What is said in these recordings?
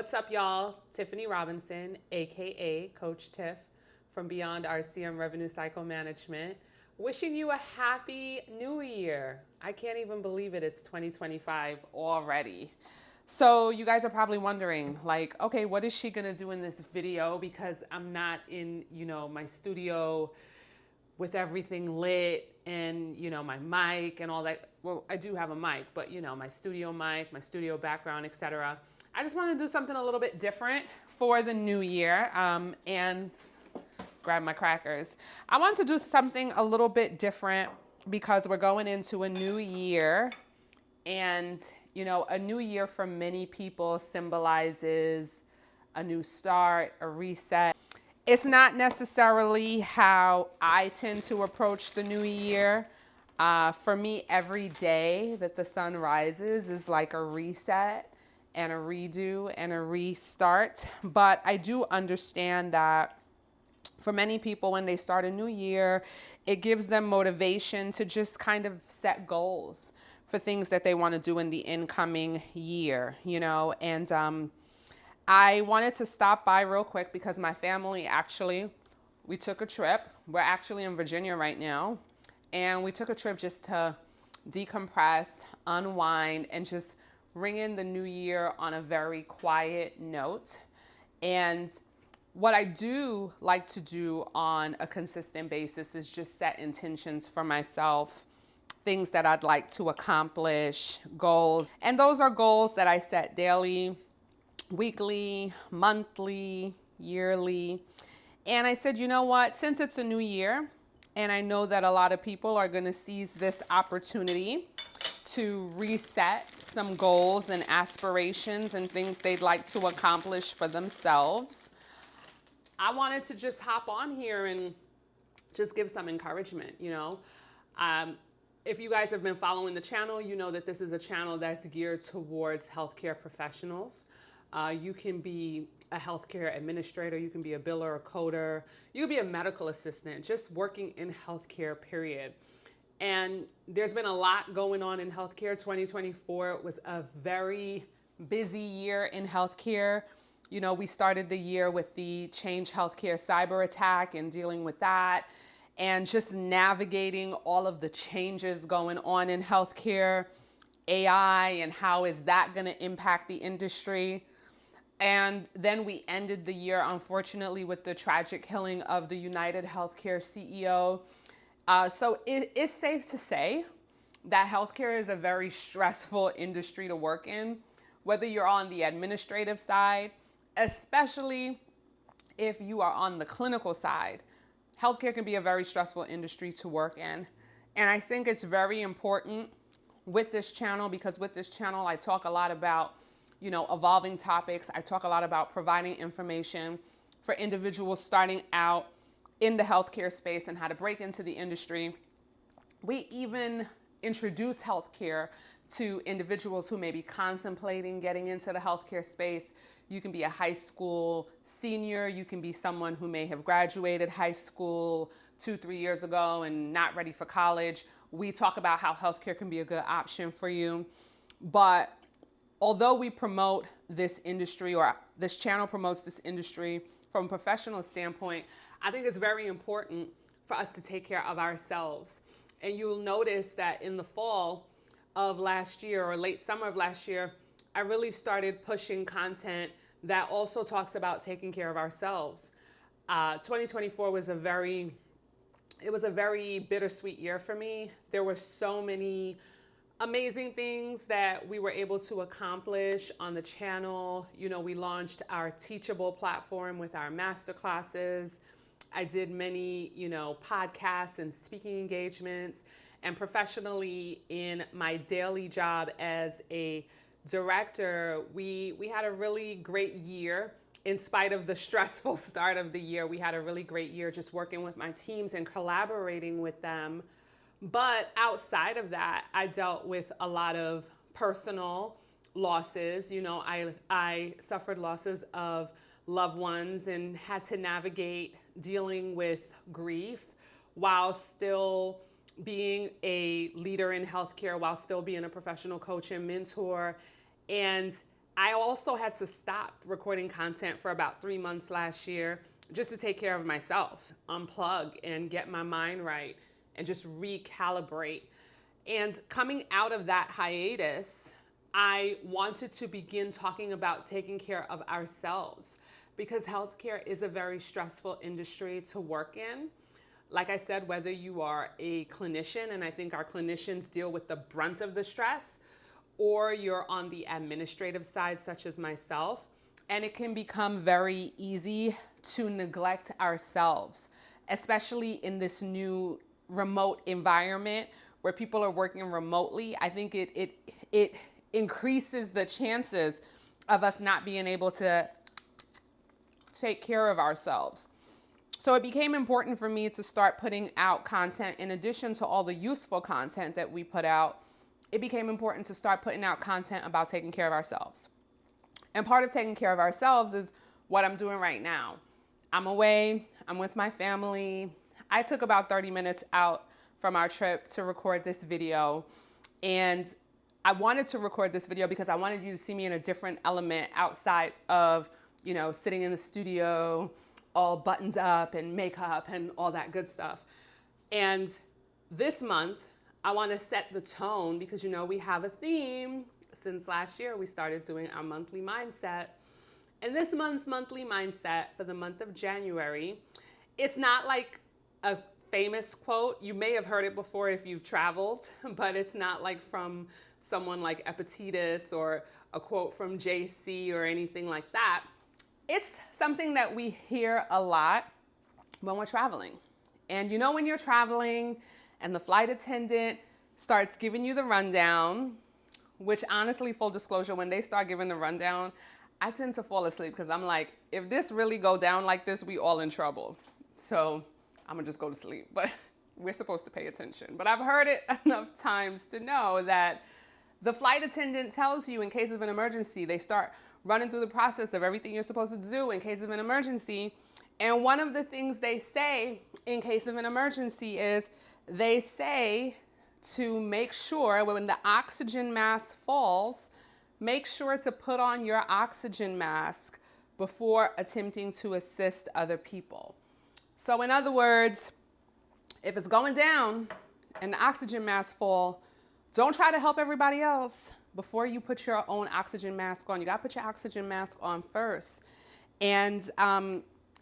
What's up, y'all? Tiffany Robinson, aka Coach Tiff from Beyond RCM Revenue Cycle Management. Wishing you a happy new year. I can't even believe it. It's 2025 already. So you guys are probably wondering, like, okay, what is she gonna do in this video? Because I'm not in, my studio with everything lit and, my mic and all that. Well, I do have a mic, but my studio mic, my studio background, etc. I just want to do something a little bit different for the new year, and grab my crackers. I want to do something a little bit different because we're going into a new year, and a new year for many people symbolizes a new start, a reset. It's not necessarily how I tend to approach the new year. For me, every day that the sun rises is like a reset and a redo and a restart. But I do understand that for many people, when they start a new year, it gives them motivation to just kind of set goals for things that they want to do in the incoming year, and I wanted to stop by real quick because my family we took a trip. We're actually in Virginia right now. And we took a trip just to decompress, unwind, and just ring in the new year on a very quiet note. And what I do like to do on a consistent basis is just set intentions for myself, things that I'd like to accomplish, goals. And those are goals that I set daily, weekly, monthly, yearly. And I said, you know what, since it's a new year, and I know that a lot of people are going to seize this opportunity to reset some goals and aspirations and things they'd like to accomplish for themselves, I wanted to just hop on here and just give some encouragement, If you guys have been following the channel, you know that this is a channel that's geared towards healthcare professionals. You can be a healthcare administrator, you can be a biller, a coder, you can be a medical assistant, just working in healthcare, period. And there's been a lot going on in healthcare. 2024 was a very busy year in healthcare. We started the year with the Change Healthcare cyber attack and dealing with that, and just navigating all of the changes going on in healthcare, AI, and how is that going to impact the industry. And then we ended the year, unfortunately, with the tragic killing of the United Healthcare CEO. So it is safe to say that healthcare is a very stressful industry to work in, whether you're on the administrative side, especially if you are on the clinical side. Healthcare can be a very stressful industry to work in. And I think it's very important with this channel, because with this channel, I talk a lot about evolving topics. I talk a lot about providing information for individuals starting out in the healthcare space and how to break into the industry. We even introduce healthcare to individuals who may be contemplating getting into the healthcare space. You can be a high school senior. You can be someone who may have graduated high school 2-3 years ago and not ready for college. We talk about how healthcare can be a good option for you. But although we promote this industry, or this channel promotes this industry from a professional standpoint, I think it's very important for us to take care of ourselves. And you'll notice that in the fall of last year, or late summer of last year, I really started pushing content that also talks about taking care of ourselves. 2024 was a very bittersweet year for me. There were so many amazing things that we were able to accomplish on the channel. We launched our Teachable platform with our masterclasses. I did many, podcasts and speaking engagements. And professionally, in my daily job as a director, we had a really great year. In spite of the stressful start of the year, we had a really great year just working with my teams and collaborating with them. But outside of that, I dealt with a lot of personal losses. I suffered losses of loved ones and had to navigate dealing with grief while still being a leader in healthcare, while still being a professional coach and mentor. And I also had to stop recording content for about 3 months last year just to take care of myself, unplug and get my mind right and just recalibrate. And coming out of that hiatus, I wanted to begin talking about taking care of ourselves because healthcare is a very stressful industry to work in. Like I said, whether you are a clinician, and I think our clinicians deal with the brunt of the stress, or you're on the administrative side, such as myself, and it can become very easy to neglect ourselves, especially in this new remote environment where people are working remotely. I think it increases the chances of us not being able to take care of ourselves. So it became important for me to start putting out content in addition to all the useful content that we put out. It became important to start putting out content about taking care of ourselves. And part of taking care of ourselves is what I'm doing right now. I'm away, I'm with my family. I took about 30 minutes out from our trip to record this video. And I wanted to record this video because I wanted you to see me in a different element outside of, sitting in the studio, all buttoned up and makeup and all that good stuff. And this month, I want to set the tone because, we have a theme. Since last year, we started doing our monthly mindset. And this month's monthly mindset for the month of January, it's not like a famous quote. You may have heard it before if you've traveled, but it's not like from someone like Epictetus or a quote from JC or anything like that. It's something that we hear a lot when we're traveling. And when you're traveling and the flight attendant starts giving you the rundown, which honestly, full disclosure, when they start giving the rundown, I tend to fall asleep because I'm like, if this really go down like this, we all in trouble. So I'm gonna just go to sleep, but we're supposed to pay attention. But I've heard it enough times to know that the flight attendant tells you in case of an emergency, they start running through the process of everything you're supposed to do in case of an emergency. And one of the things they say in case of an emergency is they say to make sure when the oxygen mask falls, make sure to put on your oxygen mask before attempting to assist other people. So in other words, if it's going down and the oxygen mask fall, don't try to help everybody else before you put your own oxygen mask on. You got to put your oxygen mask on first. And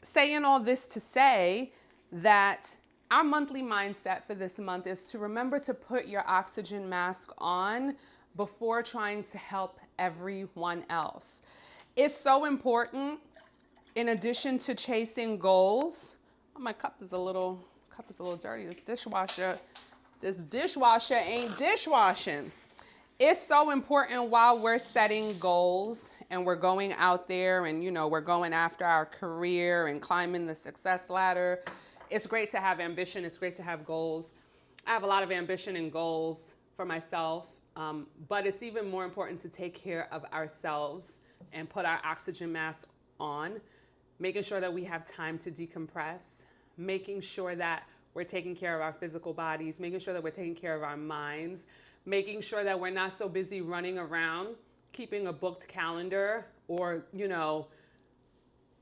saying all this to say that our monthly mindset for this month is to remember to put your oxygen mask on before trying to help everyone else. It's so important, in addition to chasing goals. Oh, my cup is a little dirty. This dishwasher ain't dishwashing. It's so important while we're setting goals and we're going out there and, we're going after our career and climbing the success ladder. It's great to have ambition. It's great to have goals. I have a lot of ambition and goals for myself, but it's even more important to take care of ourselves and put our oxygen mask on, making sure that we have time to decompress, making sure that we're taking care of our physical bodies, making sure that we're taking care of our minds, making sure that we're not so busy running around, keeping a booked calendar or,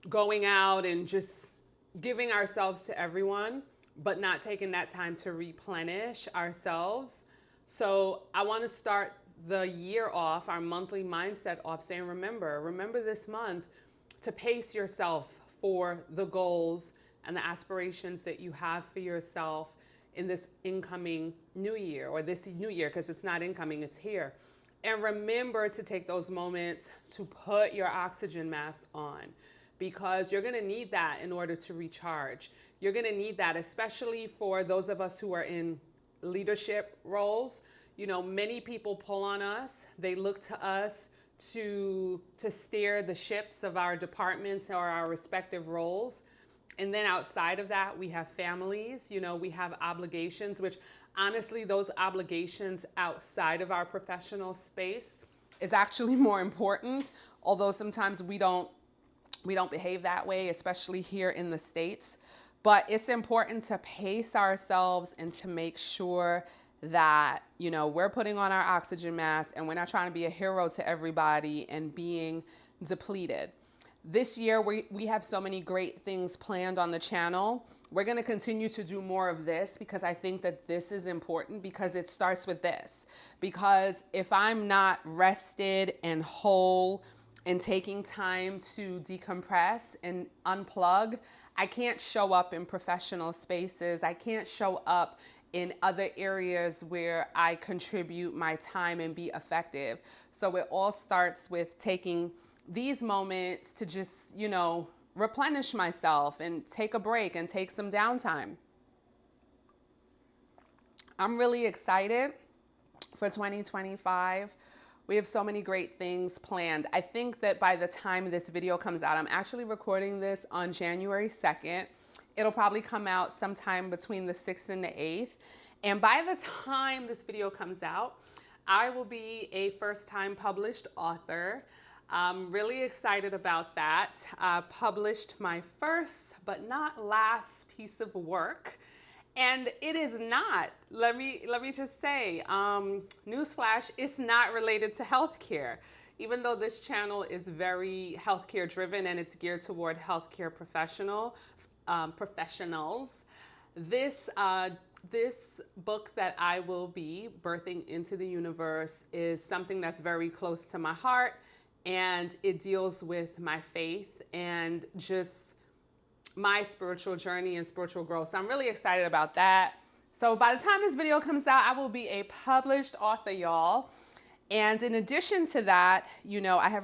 going out and just giving ourselves to everyone, but not taking that time to replenish ourselves. So I want to start the year off, our monthly mindset off, saying, remember this month to pace yourself for the goals and the aspirations that you have for yourself in this incoming new year, or this new year, because it's not incoming, it's here. And remember to take those moments to put your oxygen mask on, because you're going to need that in order to recharge. You're going to need that, especially for those of us who are in leadership roles. Many people pull on us. They look to us to steer the ships of our departments or our respective roles. And then outside of that, we have families, we have obligations, which honestly, those obligations outside of our professional space is actually more important. Although sometimes we don't behave that way, especially here in the States. But it's important to pace ourselves and to make sure that, you know, we're putting on our oxygen mask and we're not trying to be a hero to everybody and being depleted. This year, we have so many great things planned on the channel. We're going to continue to do more of this because I think that this is important, because it starts with this. Because if I'm not rested and whole and taking time to decompress and unplug, I can't show up in professional spaces. I can't show up in other areas where I contribute my time and be effective. So it all starts with taking these moments to just, you know, replenish myself and take a break and take some downtime. I'm really excited for 2025. We have so many great things planned. I think that by the time this video comes out, I'm actually recording this on January 2nd. It'll probably come out sometime between the 6th and the 8th. And by the time this video comes out, I will be a first-time published author. I'm really excited about that. I published my first but not last piece of work. And it is not, let me just say, newsflash, it's not related to healthcare. Even though this channel is very healthcare driven and it's geared toward healthcare professionals, this book that I will be birthing into the universe is something that's very close to my heart, and it deals with my faith and just my spiritual journey and spiritual growth. So I'm really excited about that. So by the time this video comes out, I will be a published author, y'all. And in addition to that, you know, I have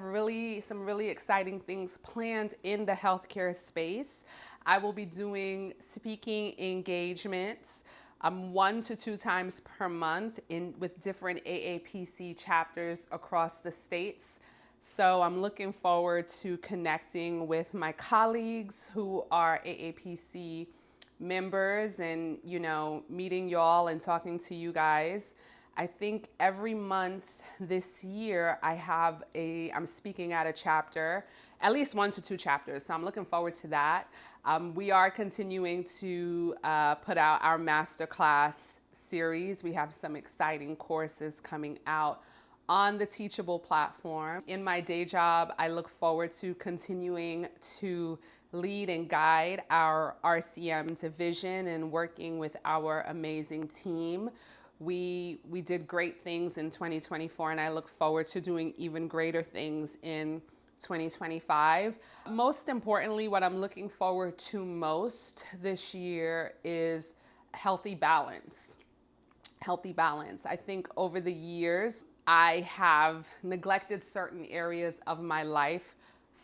some really exciting things planned in the healthcare space. I will be doing speaking engagements 1 to 2 times per month with different AAPC chapters across the states. So I'm looking forward to connecting with my colleagues who are AAPC members and, you know, meeting y'all and talking to you guys. I think every month this year I'm speaking at a chapter, at least 1 to 2 chapters. So I'm looking forward to that. We are continuing to put out our masterclass series. We have some exciting courses coming out on the Teachable platform. In my day job, I look forward to continuing to lead and guide our RCM division and working with our amazing team. We did great things in 2024, and I look forward to doing even greater things in 2025. Most importantly, what I'm looking forward to most this year is healthy balance. Healthy balance. I think over the years, I have neglected certain areas of my life,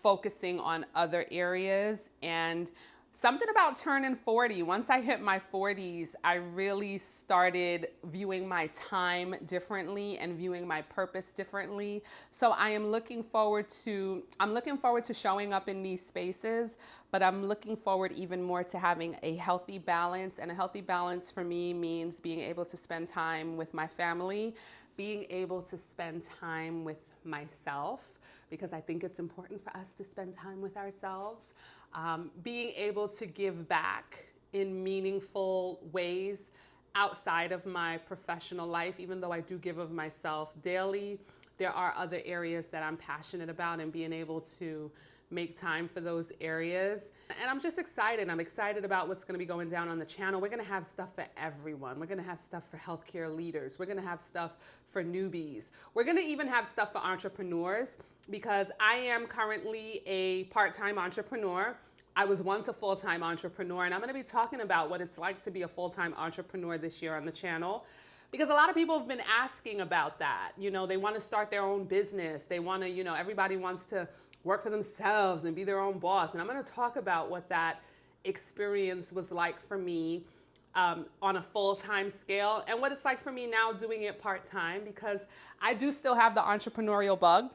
focusing on other areas. And something about turning 40, once I hit my 40s, I really started viewing my time differently and viewing my purpose differently. So I'm looking forward to showing up in these spaces, but I'm looking forward even more to having a healthy balance. And a healthy balance for me means being able to spend time with my family, being able to spend time with myself, because I think it's important for us to spend time with ourselves. Being able to give back in meaningful ways outside of my professional life. Even though I do give of myself daily, there are other areas that I'm passionate about, and being able to make time for those areas. And I'm just excited. I'm excited about what's going to be going down on the channel. We're going to have stuff for everyone. We're going to have stuff for healthcare leaders. We're going to have stuff for newbies. We're going to even have stuff for entrepreneurs, because I am currently a part-time entrepreneur. I was once a full-time entrepreneur, and I'm going to be talking about what it's like to be a full-time entrepreneur this year on the channel, because a lot of people have been asking about that. You know, they want to start their own business. They want to, you know, everybody wants to work for themselves and be their own boss. And I'm going to talk about what that experience was like for me on a full-time scale, and what it's like for me now doing it part-time, because I do still have the entrepreneurial bug.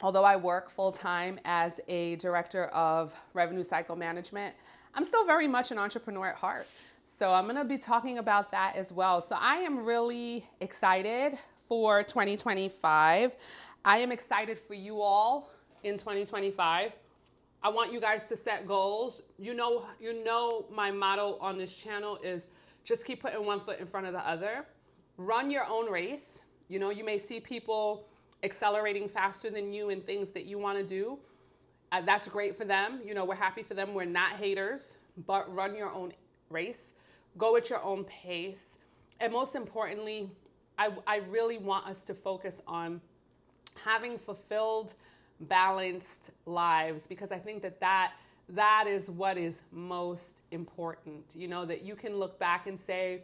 Although I work full-time as a director of revenue cycle management, I'm still very much an entrepreneur at heart. So I'm going to be talking about that as well. So I am really excited for 2025. I am excited for you all in 2025. I want you guys to set goals. You know, my motto on this channel is just keep putting one foot in front of the other. run your own race. You know, you may see people accelerating faster than you in things that you want to do. That's great for them. You know, we're happy for them. We're not haters, but run your own race. Go at your own pace. And most importantly, I really want us to focus on having fulfilled, balanced lives, because I think that is what is most important. You know, that you can look back and say,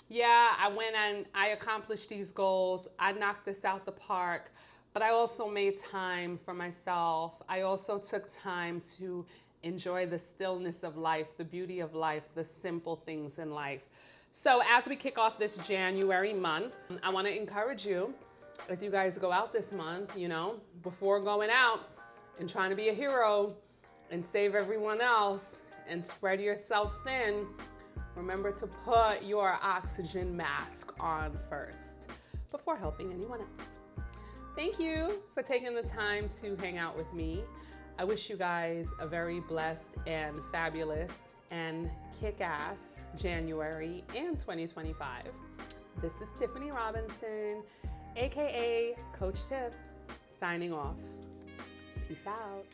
yeah, I went and I accomplished these goals. I knocked this out the park, but I also made time for myself. I also took time to enjoy the stillness of life, the beauty of life, the simple things in life. So as we kick off this January month, I want to encourage you, as you guys go out this month, you know, before going out and trying to be a hero and save everyone else and spread yourself thin, remember to put your oxygen mask on first before helping anyone else. Thank you for taking the time to hang out with me. I wish you guys a very blessed and fabulous and kick-ass January and 2025. This is Tiffany Robinson, aka Coach Tiff, signing off. Peace out.